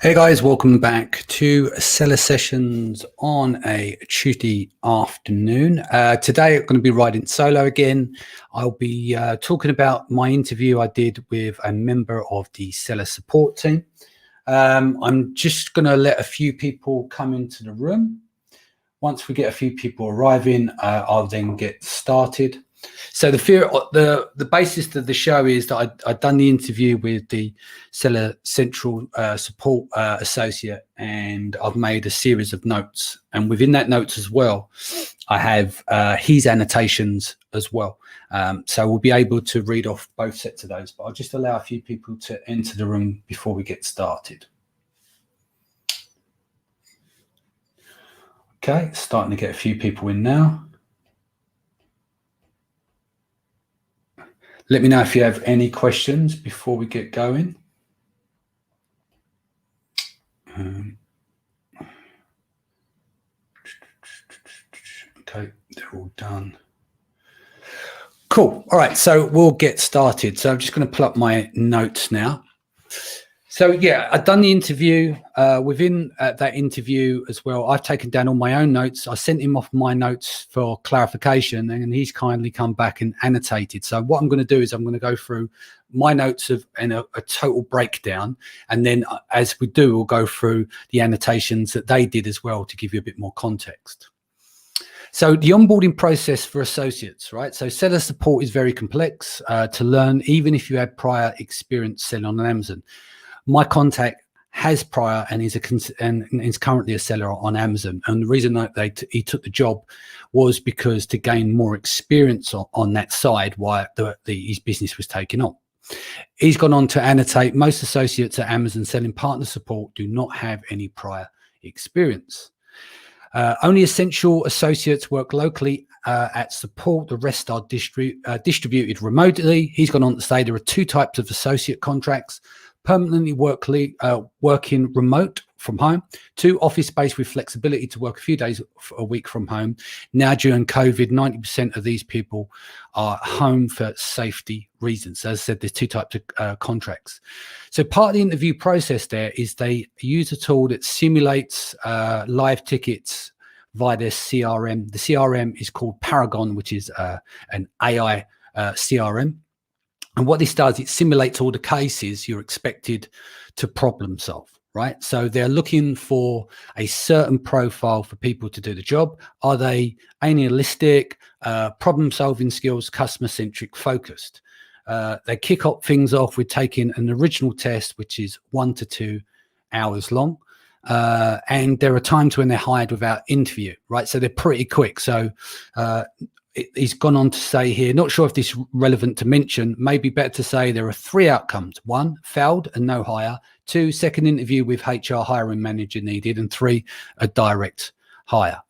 Hey guys, welcome back to Seller Sessions on a Tuesday afternoon. Today I'm going to be riding solo again. I'll be talking about my interview I did with a member of the seller support team. I'm just going to let a few people come into the room. Once we get a few people arriving, I'll then get started. So the basis of the show is that I'd done the interview with the Seller Central Support associate, and I've made a series of notes. And within that notes as well, I have his annotations as well. So we'll be able to read off both sets of those, but I'll just allow a few people to enter the room before we get started. Okay, starting to get a few people in now. Let me know if you have any questions before we get going. Okay, they're all done. Cool. All right, so we'll get started. So I'm just going to pull up my notes now. So yeah, I've done the interview. Within that interview as well, I've taken down all my own notes. I sent him off my notes for clarification, and he's kindly come back and annotated. So what I'm going to do is I'm going to go through my notes and a total breakdown, and then as we do, we'll go through the annotations that they did as well to give you a bit more context. So the onboarding process for associates, right? So seller support is very complex to learn, even if you had prior experience selling on Amazon. My contact has prior and is currently a seller on Amazon. And the reason that he took the job was because to gain more experience on that side while his business was taking on. He's gone on to annotate, most associates at Amazon selling partner support do not have any prior experience. Only essential associates work locally at support. The rest are distributed remotely. He's gone on to say there are two types of associate contracts: permanently working remote from home, two office-based with flexibility to work a few days a week from home. Now during COVID, 90% of these people are home for safety reasons. As I said, there's two types of contracts. So part of the interview process there is they use a tool that simulates live tickets via their CRM. The CRM is called Paragon, which is an AI CRM. And what this does, it simulates all the cases you're expected to problem solve, right? So they're looking for a certain profile for people to do the job. Are they analytic, problem solving skills, customer centric, focused? They kick up things off with taking an original test, which is 1 to 2 hours long. And there are times when they're hired without interview, right? So they're pretty quick. So he's gone on to say here, not sure if this is relevant to mention, maybe better to say there are 3 outcomes. 1, failed and no hire. 2, second interview with HR hiring manager needed. And 3, a direct hire.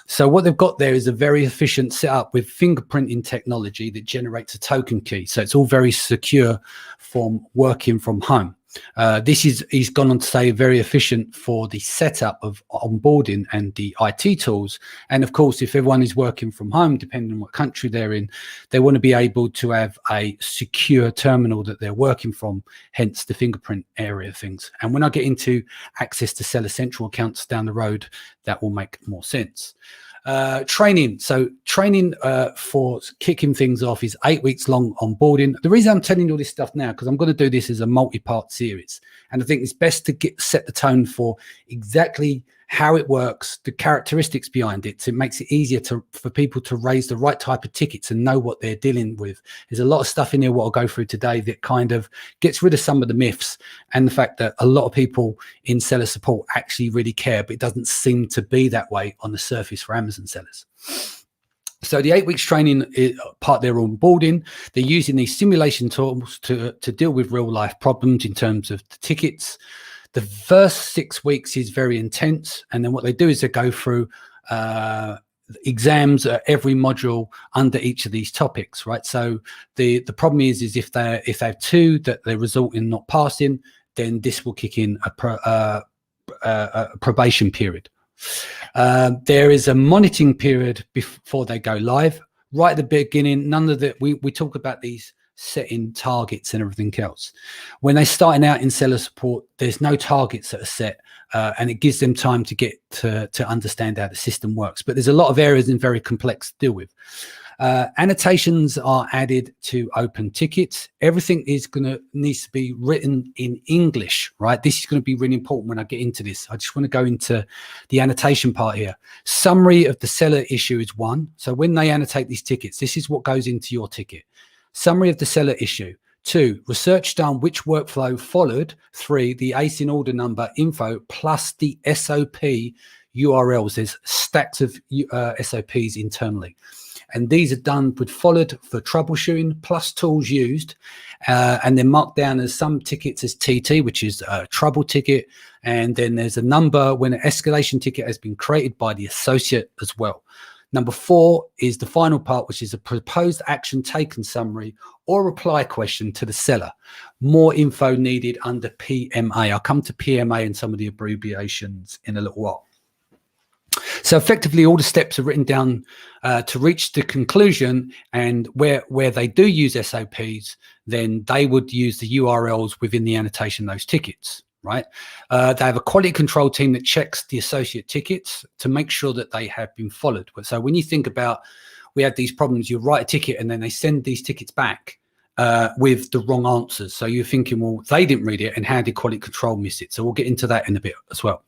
So what they've got there is a very efficient setup with fingerprinting technology that generates a token key. So it's all very secure from working from home. He's gone on to say very efficient for the setup of onboarding and the IT tools. And of course, if everyone is working from home, depending on what country they're in, they want to be able to have a secure terminal that they're working from, hence the fingerprint area of things. And when I get into access to Seller Central accounts down the road, that will make more sense. Training. So training for kicking things off is 8 weeks long onboarding. The reason I'm telling you all this stuff now, because I'm going to do this as a multi-part series. And I think it's best to set the tone for exactly how it works, the characteristics behind it. So it makes it easier for people to raise the right type of tickets and know what they're dealing with. There's a lot of stuff in here what I'll go through today that kind of gets rid of some of the myths and the fact that a lot of people in seller support actually really care, but it doesn't seem to be that way on the surface for Amazon sellers. So the 8 weeks training is part of their onboarding. They're using these simulation tools to deal with real life problems in terms of the tickets. The first 6 weeks is very intense. And then what they do is they go through exams at every module under each of these topics, right? So the problem is if they have 2 that they result in not passing, then this will kick in a probation period. There is a monitoring period before they go live. Right at the beginning, none of the we talk about these setting targets and everything else. When they're starting out in seller support, there's no targets that are set, and it gives them time to get to understand how the system works. But there's a lot of areas and very complex to deal with. Annotations are added to open tickets. Everything needs to be written in English, right? This is going to be really important when I get into this. I just want to go into the annotation part here. Summary of the seller issue is 1. So when they annotate these tickets, this is what goes into your ticket. Summary of the seller issue. 2, research done, which workflow followed. 3, the ACE in order number info plus the SOP URLs. There's stacks of SOPs internally. And these are done with followed for troubleshooting plus tools used, and they're marked down as some tickets as TT, which is a trouble ticket. And then there's a number when an escalation ticket has been created by the associate as well. Number 4 is the final part, which is a proposed action taken summary or reply question to the seller. More info needed under PMA. I'll come to PMA and some of the abbreviations in a little while. So effectively, all the steps are written down to reach the conclusion, and where they do use SOPs, then they would use the URLs within the annotation of those tickets, right? They have a quality control team that checks the associate tickets to make sure that they have been followed. So when you think about, we have these problems, you write a ticket and then they send these tickets back with the wrong answers. So you're thinking, well, they didn't read it, and how did quality control miss it? So we'll get into that in a bit as well.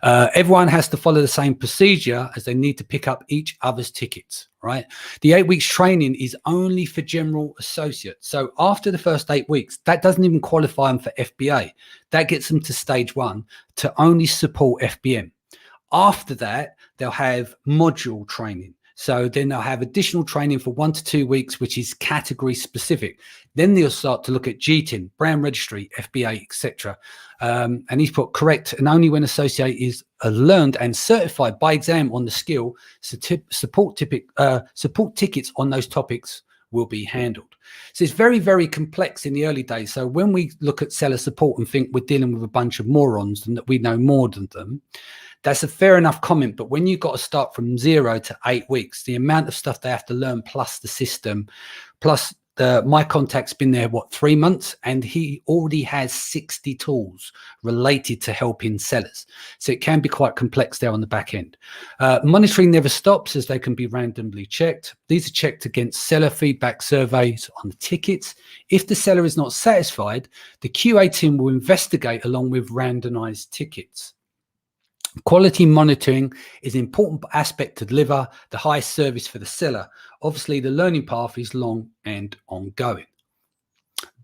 Everyone has to follow the same procedure, as they need to pick up each other's tickets, right? The 8 weeks training is only for general associates. So after the first 8 weeks, that doesn't even qualify them for FBA. That gets them to stage 1 to only support FBM. After that, they'll have module training. So then they'll have additional training for 1 to 2 weeks, which is category specific. Then they'll start to look at GTIN, brand registry, FBA, etc. And he's put correct, and only when associate is learned and certified by exam on the skill, support tickets on those topics will be handled. So it's very, very complex in the early days. So when we look at seller support and think we're dealing with a bunch of morons and that we know more than them, that's a fair enough comment. But when you've got to start from 0 to 8 weeks, the amount of stuff they have to learn, plus the system, plus my contact's been there, 3 months, and he already has 60 tools related to helping sellers. So it can be quite complex there on the back end. Monitoring never stops, as they can be randomly checked. These are checked against seller feedback surveys on the tickets. If the seller is not satisfied, the QA team will investigate along with randomized tickets. Quality monitoring is an important aspect to deliver the highest service for the seller. Obviously, the learning path is long and ongoing.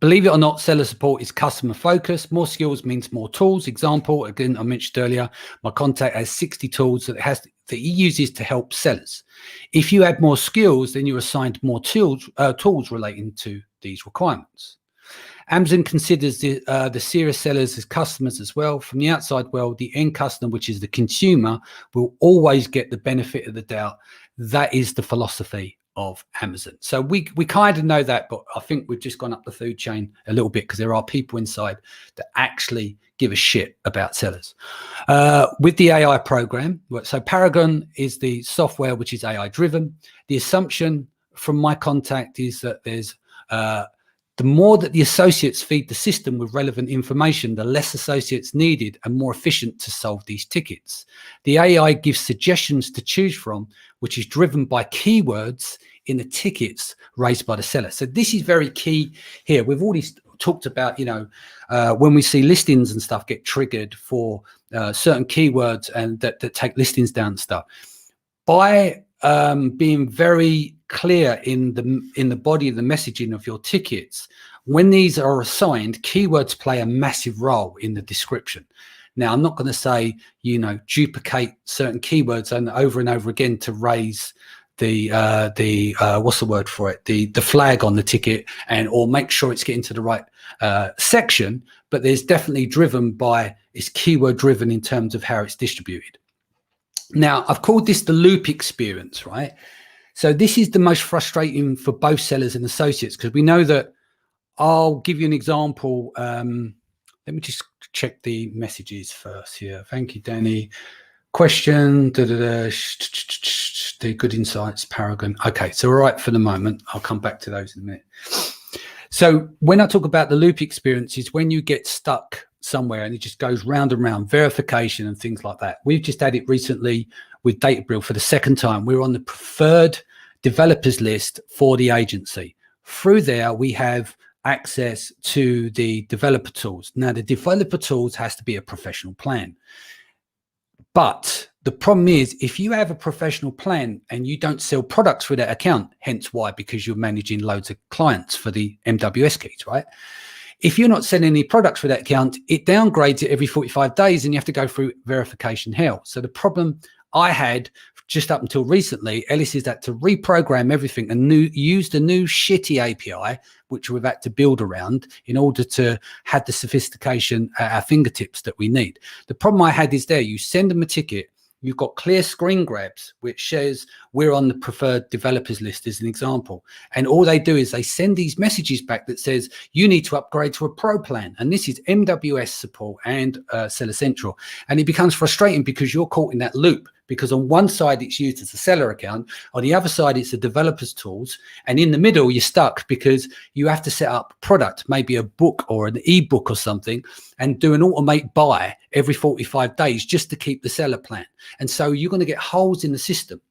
Believe it or not, seller support is customer focused. More skills means more tools. Example, again, I mentioned earlier, my contact has 60 tools that he uses to help sellers. If you add more skills, then you're assigned more tools relating to these requirements. Amazon considers the serious sellers as customers as well. From the outside world, the end customer, which is the consumer, will always get the benefit of the doubt. That is the philosophy of Amazon. So we kind of know that, but I think we've just gone up the food chain a little bit, because there are people inside that actually give a shit about sellers. With the AI program, so Paragon is the software which is AI driven. The assumption from my contact is that there's the more that the associates feed the system with relevant information, the less associates needed and more efficient to solve these tickets. The AI gives suggestions to choose from, which is driven by keywords in the tickets raised by the seller. So this is very key here. We've already talked about, when we see listings and stuff get triggered for certain keywords and that take listings down and stuff. By being very clear in the body of the messaging of your tickets, when these are assigned, keywords play a massive role in the description. Now, I'm not going to say, duplicate certain keywords and over again to raise the what's the word for it? The flag on the ticket, or make sure it's getting to the right section. But there's definitely it's keyword driven in terms of how it's distributed. Now, I've called this the loop experience, right? So this is the most frustrating for both sellers and associates, because we know that, I'll give you an example. Let me just check the messages first here. Thank you, Danny. Question, the good insights, Paragon. Okay, so all right for the moment. I'll come back to those in a minute. So when I talk about the loop experience, is when you get stuck somewhere and it just goes round and round, verification and things like that. We've just had it recently with Databricks for the second time. We're on the preferred developers list for the agency. Through there, we have access to the developer tools. Now, the developer tools has to be a professional plan. But the problem is, if you have a professional plan and you don't sell products through that account, hence why, because you're managing loads of clients for the MWS keys, right? If you're not selling any products for that account, it downgrades it every 45 days and you have to go through verification hell. So the problem I had just up until recently, Ellis, is that to reprogram everything and use the new shitty API, which we've had to build around in order to have the sophistication at our fingertips that we need. The problem I had is there, you send them a ticket, you've got clear screen grabs, which says we're on the preferred developers list as an example. And all they do is they send these messages back that says, you need to upgrade to a pro plan. And this is MWS support and Seller Central. And it becomes frustrating because you're caught in that loop, because on one side it's used as a seller account, on the other side it's the developers tools, and in the middle you're stuck because you have to set up product, maybe a book or an ebook or something, and do an automate buy every 45 days just to keep the seller plan. And so you're going to get holes in the system.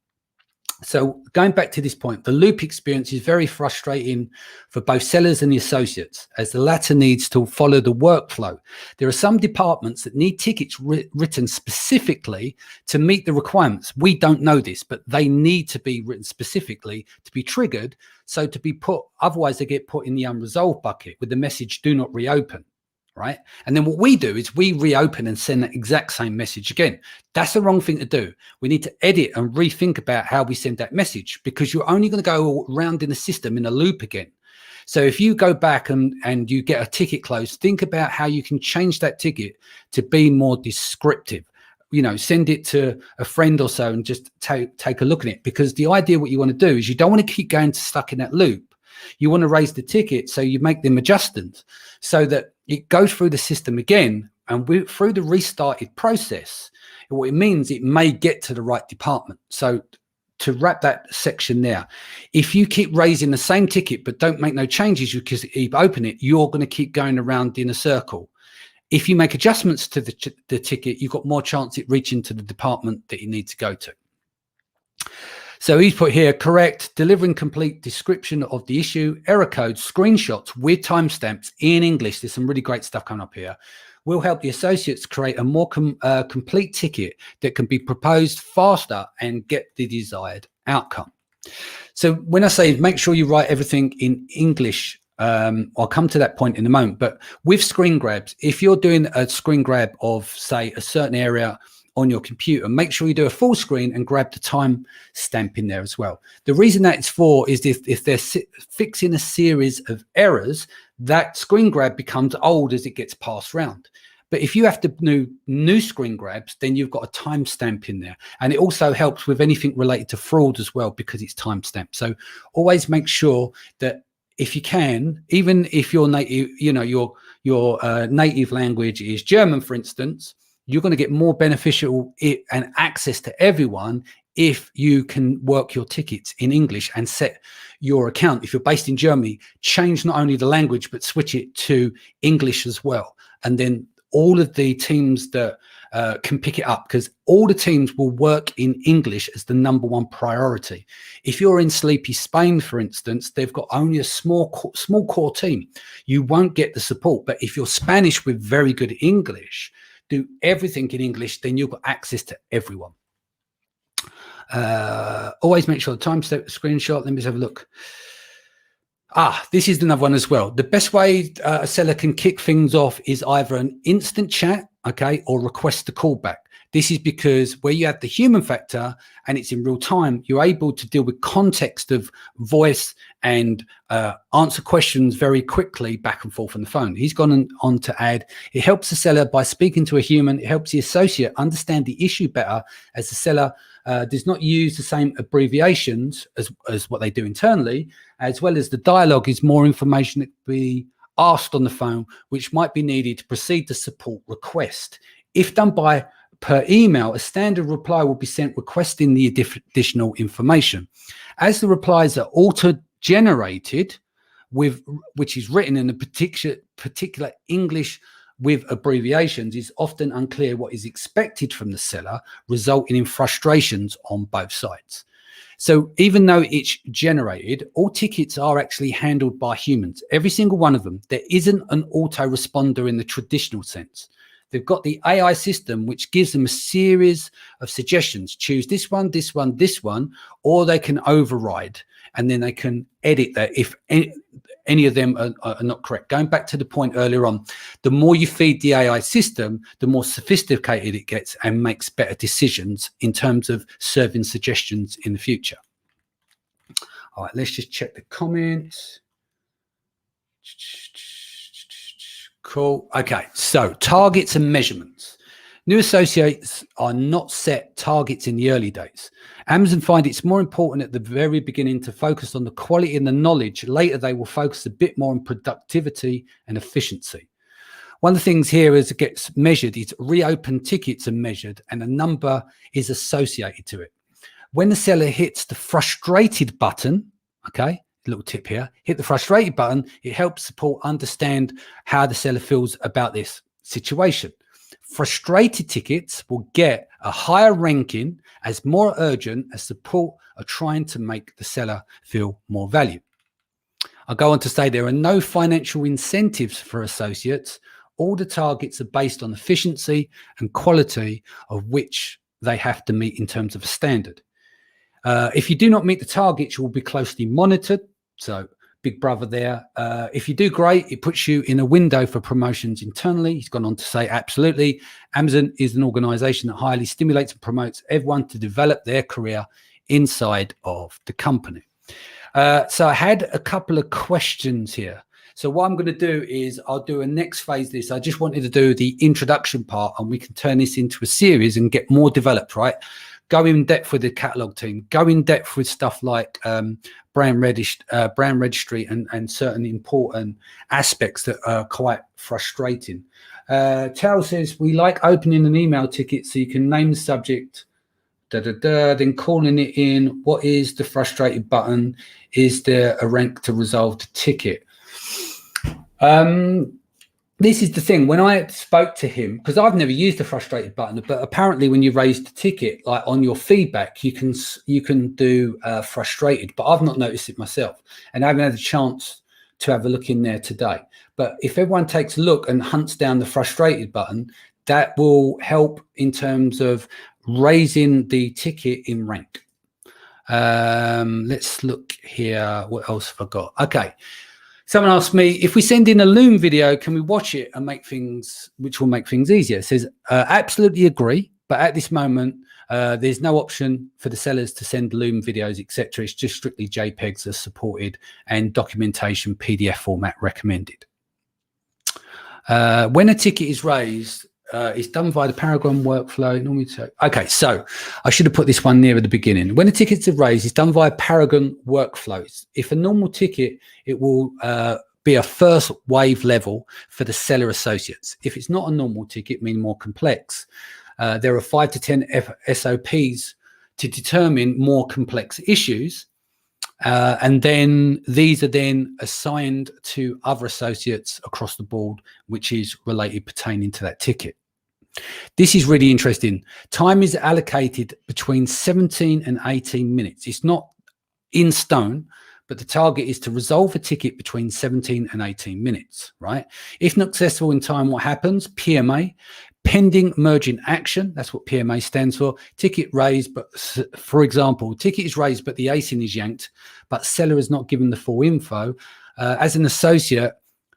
So going back to this point, the loop experience is very frustrating for both sellers and the associates, as the latter needs to follow the workflow. There are some departments that need tickets written specifically to meet the requirements. We don't know this, but they need to be written specifically to be triggered. So to be put, otherwise they get put in the unresolved bucket with the message, do not reopen. Right. And then what we do is we reopen and send that exact same message again. That's the wrong thing to do. We need to edit and rethink about how we send that message, because you're only going to go around in the system in a loop again. So if you go back and you get a ticket closed, think about how you can change that ticket to be more descriptive. You know, send it to a friend or so and just take a look at it, because the idea, what you want to do is you don't want to keep going stuck in that loop. You want to raise the ticket, so you make them adjustments so that it goes through the system again, and through the restarted process, what it means, it may get to the right department. So to wrap that section there, if you keep raising the same ticket but don't make no changes because you keep opening it, you're going to keep going around in a circle. If you make adjustments to the ticket, you've got more chance it reaching to the department that you need to go to. So he's put here, correct, delivering complete description of the issue, error codes, screenshots with timestamps in English. There's some really great stuff coming up here. Will help the associates create a more complete ticket that can be proposed faster and get the desired outcome. So when I say make sure you write everything in English, I'll come to that point in a moment. But with screen grabs, if you're doing a screen grab of, say, a certain area on your computer, make sure you do a full screen and grab the time stamp in there as well. The reason that it's for is if they're fixing a series of errors, that screen grab becomes old as it gets passed around. But if you have to do new screen grabs, then you've got a timestamp in there. And it also helps with anything related to fraud as well, because it's timestamped. So always make sure that if you can, even if your native, you know, your native language is German, for instance, you're going to get more beneficial and access to everyone if you can work your tickets in English and set your account. If you're based in Germany, change not only the language, but switch it to English as well. And then all of the teams that can pick it up, because all the teams will work in English as the #1 priority. If you're in sleepy Spain, for instance, they've got only a small core team. You won't get the support. But if you're Spanish with very good English, do everything in English, then you've got access to everyone. Always make sure the timestamp screenshot. Let me just have a look. This is another one as well. The best way a seller can kick things off is either an instant chat, okay, or request a callback. This is because where you have the human factor and it's in real time, you're able to deal with context of voice and answer questions very quickly back and forth on the phone. He's gone on to add, it helps the seller by speaking to a human. It helps the associate understand the issue better, as the seller does not use the same abbreviations as what they do internally, as well as the dialogue is more information that can be asked on the phone, which might be needed to proceed the support request. If done per email, a standard reply will be sent requesting the additional information. As the replies are auto-generated, which is written in a particular English with abbreviations, is often unclear what is expected from the seller, resulting in frustrations on both sides. So even though it's generated, all tickets are actually handled by humans, every single one of them. There isn't an autoresponder in the traditional sense. They've got the AI system, which gives them a series of suggestions. Choose this one, this one, this one, or they can override, and then they can edit that if any of them are not correct. Going back to the point earlier on, the more you feed the AI system, the more sophisticated it gets and makes better decisions in terms of serving suggestions in the future. All right, let's just check the comments. Cool. Okay, so targets and measurements. New associates are not set targets in the early days. Amazon find it's more important at the very beginning to focus on the quality and the knowledge. Later, they will focus a bit more on productivity and efficiency. One of the things here as it gets measured is reopened tickets are measured and a number is associated to it. When the seller hits the frustrated button, okay, a little tip here, hit the frustrated button, it helps support understand how the seller feels about this situation. Frustrated tickets will get a higher ranking as more urgent as support are trying to make the seller feel more value. I'll go on to say there are no financial incentives for associates. All the targets are based on efficiency and quality of which they have to meet in terms of a standard. If you do not meet the targets, you will be closely monitored. So big brother there. If you do great, it puts you in a window for promotions internally. He's gone on to say, absolutely. Amazon is an organization that highly stimulates and promotes everyone to develop their career inside of the company. So I had a couple of questions here. So what I'm going to do is I'll do a next phase of this. I just wanted to do the introduction part and we can turn this into a series and get more developed, right? Go in depth with the catalog team, go in depth with stuff like brand registry and certain important aspects that are quite frustrating. Tal says, we like opening an email ticket so you can name the subject, then calling it in. What is the frustrated button? Is there a rank to resolve the ticket? This is the thing. When I spoke to him, because I've never used the frustrated button, but apparently when you raise the ticket, like on your feedback, you can do frustrated, but I've not noticed it myself, and I haven't had a chance to have a look in there today. But if everyone takes a look and hunts down the frustrated button, that will help in terms of raising the ticket in rank. Let's look here. What else have I got? Okay. Someone asked me, if we send in a Loom video, can we watch it and make things, which will make things easier? It says, absolutely agree. But at this moment, there's no option for the sellers to send Loom videos, etc. It's just strictly JPEGs are supported and documentation PDF format recommended. When a ticket is raised, it's done via the Paragon workflow. Normally, okay, so I should have put this one near at the beginning. When a tickets are raised, it's done via Paragon workflows. If a normal ticket, it will be a first wave level for the seller associates. If it's not a normal ticket, meaning more complex, there are 5 to 10 SOPs to determine more complex issues. And then these are then assigned to other associates across the board, which is related pertaining to that ticket. This is really interesting. Time is allocated between 17 and 18 minutes. It's not in stone, but the target is to resolve a ticket between 17 and 18 minutes, right? If not successful in time, what happens? PMA, pending emergent action. That's what PMA stands for. Ticket raised, but for example, ticket is raised, but the ASIN is yanked, but seller is not given the full info. As an associate,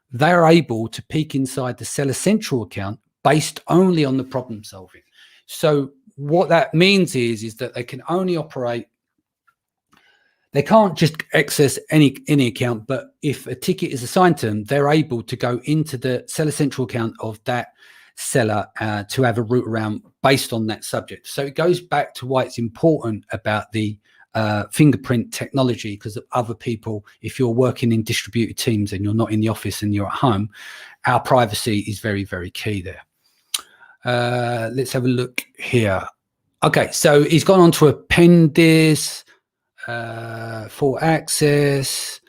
they're able to peek inside the seller central account based only on the problem solving. So what that means is that they can only operate, they can't just access any account, but if a ticket is assigned to them, they're able to go into the seller central account of that seller to have a route around based on that subject. So it goes back to why it's important about the fingerprint technology, because of other people, if you're working in distributed teams and you're not in the office and you're at home, our privacy is very, very key there. Let's have a look here. Okay, so he's gone on to append this, full access.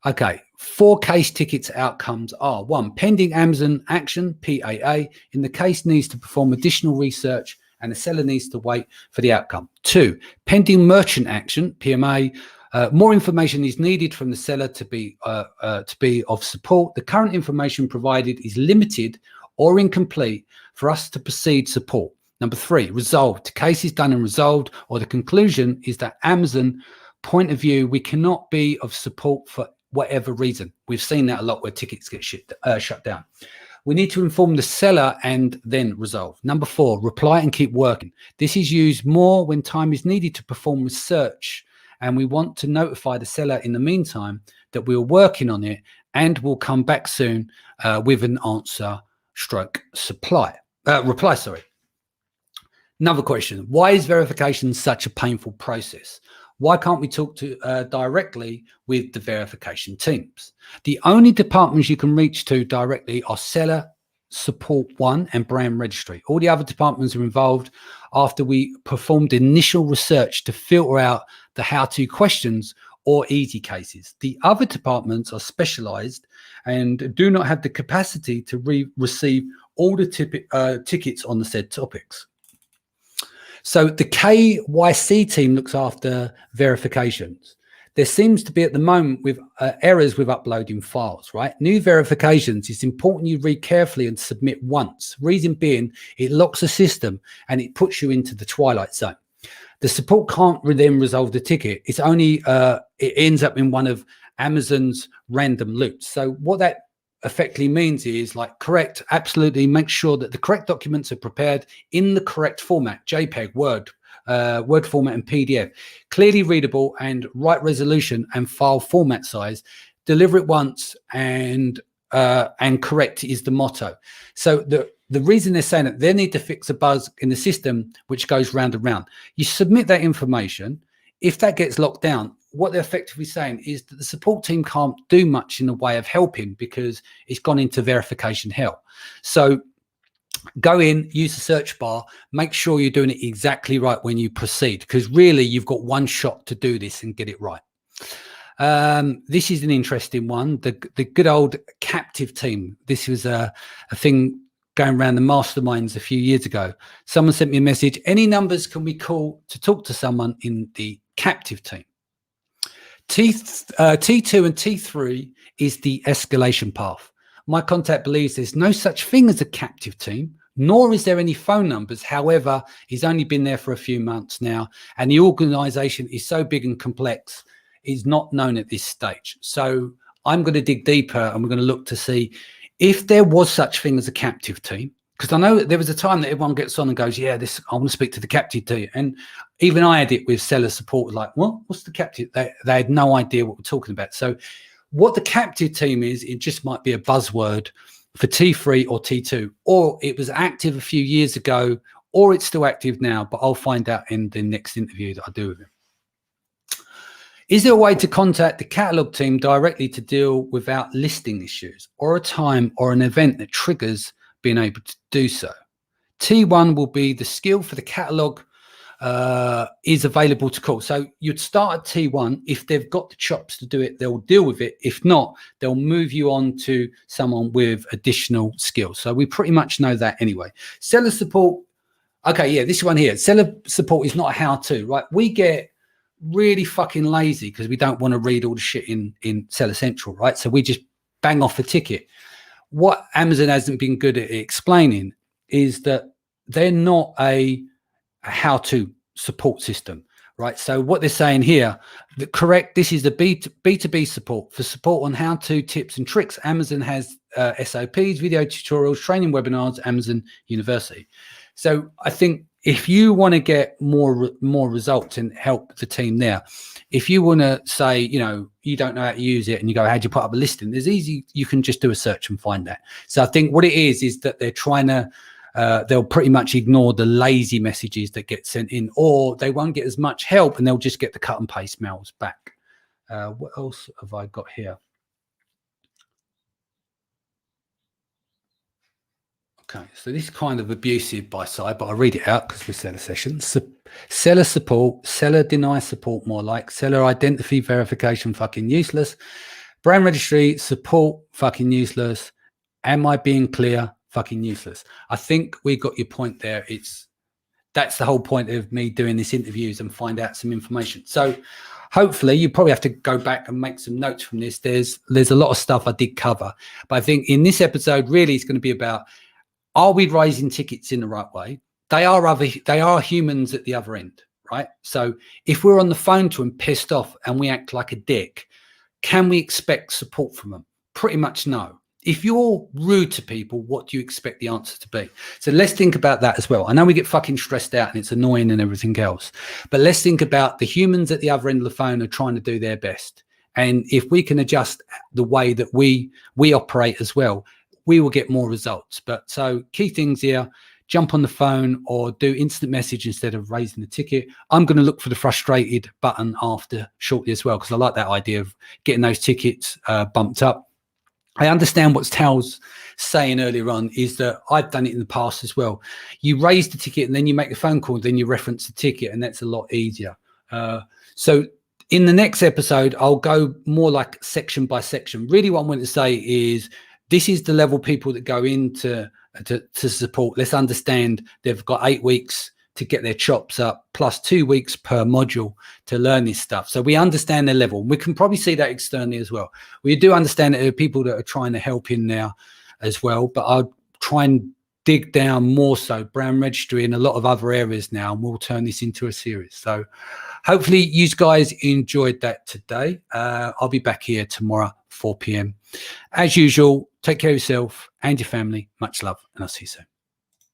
Okay, 4 case tickets outcomes are: 1, pending Amazon action, PAA, in the case needs to perform additional research and the seller needs to wait for the outcome. 2, pending merchant action, PMA, more information is needed from the seller to be of support. The current information provided is limited or incomplete for us to proceed support. Number 3, resolved. The case is done and resolved, or the conclusion is that Amazon point of view, we cannot be of support for whatever reason. We've seen that a lot where tickets get shut down. We need to inform the seller and then resolve. Number 4, reply and keep working. This is used more when time is needed to perform research, and we want to notify the seller in the meantime that we are working on it and will come back soon with an answer stroke reply. Another question: why is verification such a painful process? Why can't we talk to directly with the verification teams? The only departments you can reach to directly are Seller Support 1 and Brand Registry. All the other departments are involved after we performed initial research to filter out the how-to questions or easy cases. The other departments are specialized and do not have the capacity to receive all the tickets on the said topics. So the KYC team looks after verifications. There seems to be at the moment with errors with uploading files, right? New verifications, it's important you read carefully and submit once. Reason being, it locks the system and it puts you into the twilight zone. The support can't then resolve the ticket. It's only, it ends up in one of Amazon's random loops. So what that effectively means is, like, correct, absolutely make sure that the correct documents are prepared in the correct format: JPEG, Word format and PDF, clearly readable and right resolution and file format size. Deliver it once and correct is the motto. So the reason they're saying that, they need to fix a bug in the system which goes round and round. You submit that information. If that gets locked down, what they're effectively saying is that the support team can't do much in the way of helping because it's gone into verification hell. So go in, use the search bar, make sure you're doing it exactly right when you proceed, because really you've got one shot to do this and get it right. This is an interesting one. The good old captive team. This was a thing going around the masterminds a few years ago. Someone sent me a message: any numbers can we call to talk to someone in the captive team? T2 and T3 is the escalation path. My contact believes there's no such thing as a captive team, nor is there any phone numbers. However, he's only been there for a few months now, and the organization is so big and complex, is not known at this stage. So I'm going to dig deeper and we're going to look to see if there was such thing as a captive team. Because I know there was a time that everyone gets on and goes, yeah, I want to speak to the captive team. And even I had it with seller support, like, well, what's the captive? They had no idea what we're talking about. So what the captive team is, it just might be a buzzword for T3 or T2, or it was active a few years ago, or it's still active now, but I'll find out in the next interview that I do with him. Is there a way to contact the catalog team directly to deal without listing issues, or a time or an event that triggers being able to do so? T1 will be the skill for the catalog is available to call. So you'd start at T1. If they've got the chops to do it, they'll deal with it. If not, they'll move you on to someone with additional skills. So we pretty much know that anyway. Seller support. Okay, yeah, this one here. Seller support is not a how-to, right? We get really fucking lazy because we don't want to read all the shit in Seller Central, right? So we just bang off a ticket. What Amazon hasn't been good at explaining is that they're not a how-to support system, right? So what they're saying here, this is the B2B support for support on how-to tips and tricks. Amazon has SOPs, video tutorials, training webinars, Amazon University. So I think if you want to get more results and help the team there, if you want to say, you know, you don't know how to use it and you go, how do you put up a listing? There's easy, you can just do a search and find that. So I think what it is that they're trying to, they'll pretty much ignore the lazy messages that get sent in, or they won't get as much help and they'll just get the cut and paste mails back. What else have I got here? Okay, so this is kind of abusive by side, but I'll read it out because we're seller sessions. Seller support, seller deny support more like, seller identity verification fucking useless, Brand registry, support, fucking useless. Am I being clear? Fucking useless. I think we got your point there. That's the whole point of me doing this interviews and find out some information. So hopefully you probably have to go back and make some notes from this. There's a lot of stuff I did cover, but I think in this episode, really it's going to be about, are we raising tickets in the right way? They are humans at the other end, right? So if we're on the phone to them pissed off and we act like a dick, can we expect support from them? Pretty much no. If you're rude to people, what do you expect the answer to be? So let's think about that as well. I know we get fucking stressed out and it's annoying and everything else, but let's think about the humans at the other end of the phone are trying to do their best. And if we can adjust the way that we operate as well, we will get more results. But so key things here, jump on the phone or do instant message instead of raising the ticket. I'm going to look for the frustrated button after shortly as well, because I like that idea of getting those tickets bumped up. I understand what Tal's saying earlier on is that I've done it in the past as well. You raise the ticket and then you make the phone call, then you reference the ticket, and that's a lot easier. So in the next episode, I'll go more like section by section. Really what I want to say is this is the level people that go into to support. Let's understand they've got 8 weeks to get their chops up, plus 2 weeks per module to learn this stuff. So we understand their level. We can probably see that externally as well. We do understand that there are people that are trying to help in now as well, but I'll try and dig down more so brand registry in a lot of other areas now, and we'll turn this into a series. So hopefully you guys enjoyed that today. I'll be back here tomorrow, 4 p.m. As usual, take care of yourself and your family. Much love, and I'll see you soon.